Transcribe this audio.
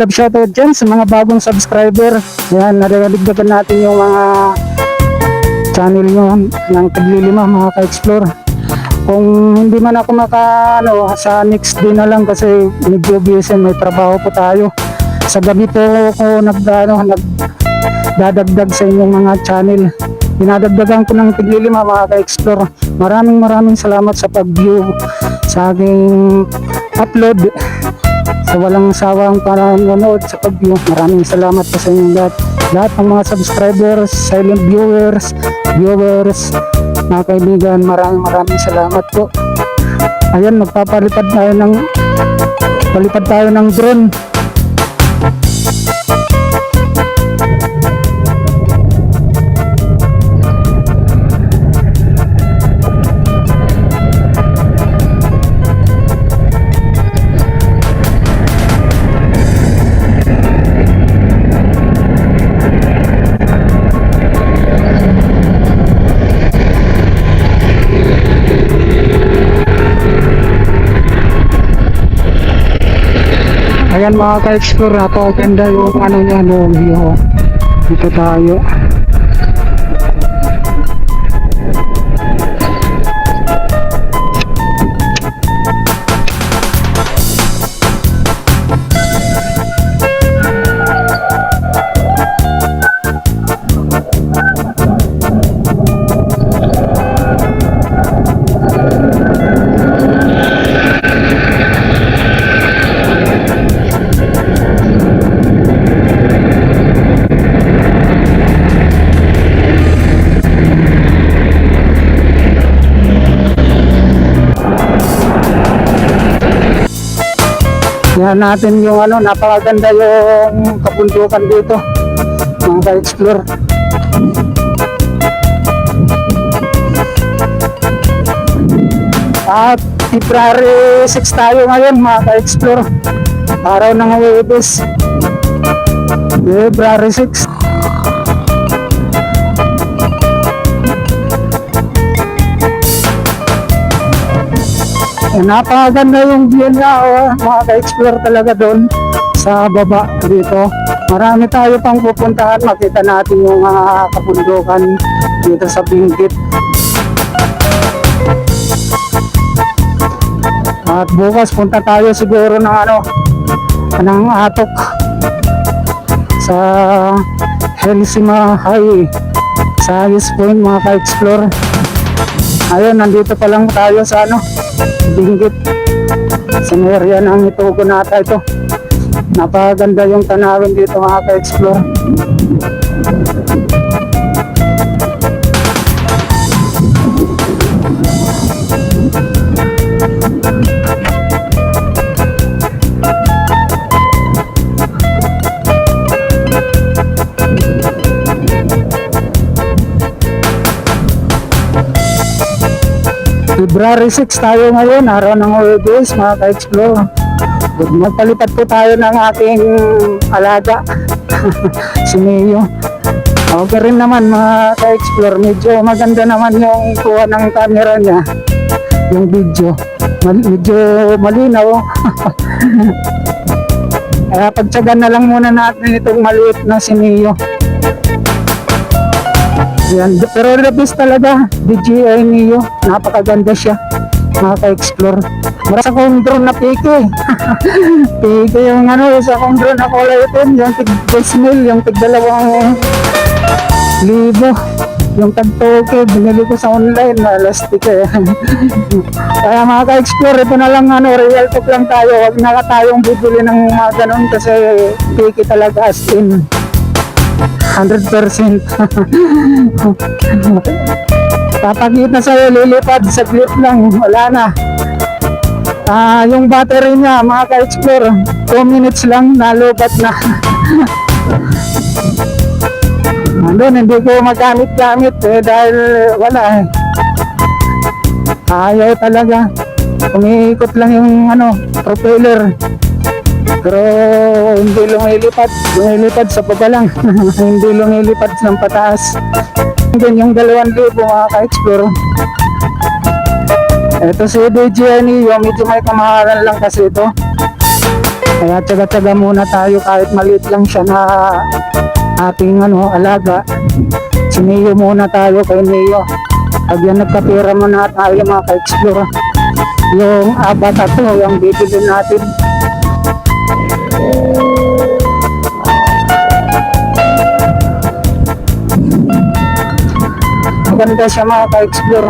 Shoutout dyan sa mga bagong subscriber. Yan, naririgdagan natin yung mga channel nyo ng taglilima mga ka-explore. Kung hindi man ako sa next day na lang kasi medyo busy, may trabaho po tayo. Sa gabi po ako nagdadagdag sa inyong mga channel. Dinadagdagan ko ng taglilima mga ka-explore. Maraming salamat sa pag-view sa aking upload. Sa walang sawang panonood sa pag-view. Maraming salamat po sa inyong lahat ng mga subscribers, silent viewers, mga kaibigan, maraming salamat po. Ayan, magpapalipad tayo ng drone. Ayan mga ka-explore, napakaganda yung view. Dito tayo. Yan natin yung napakaganda yung kabundukan dito mga ka-explore. At February 6 tayo ngayon mga ka-explore, araw ng Huwebes, February 6. Napakaganda yung view niya, mga ka-explore talaga doon sa baba dito. Marami tayo pang pupuntahan, makita natin yung kabundukan dito sa Benguet. At bukas punta tayo siguro ng Atok sa Helsima High, sa Ayos Point mga ka-explore. Ayun, nandito pa lang tayo sa Benguet, sa area ng Itugunata ito. Napakaganda yung tanawin dito mga ka-explore. February 6 tayo ngayon, araw ng Huwebes mga ka-explore. Magpalipad po tayo ng aking alaga si Mio. Okay rin naman mga ka-explore, medyo maganda naman yung kuha ng camera niya, yung video medyo malinaw. Kaya pagtsagan na lang muna natin itong maliit na si Mio. Yan, pero the best talaga, DJI Neo, napakaganda siya mga ka-explore. Marasa kong drone na peke. Peke yung isa kong drone na kulay itim, yung tig-10,000, yung tig-2,000, yung tag-toke, binili ko sa online na elastic Kaya mga ka-explore, ito na lang real talk lang tayo, wag na tayong bibili ng mga ganun kasi peke talaga as in 100%. Papagit na sa'yo, lilipad, saglit lang, wala na. Yung battery niya, mga ka-explore, 2 minutes lang, nalubat na. Hindi ko magamit-gamit dahil wala ayaw talaga. Umiikot lang yung propeller. Pero hindi lumilipad sa baba lang. Hindi lumilipad ng pataas. Then yung 2,000 mga ka-explore, ito si DJI Neo, medyo may kamahalan lang kasi ito. Kaya tsaga-tsaga muna tayo kahit maliit lang siya na ating alaga. Si Neo muna tayo kay Neo. Pag yan nagkapira muna tayo mga ka-explore. Yung abata to, yung bibili natin. Maganda siya mga ka-explore.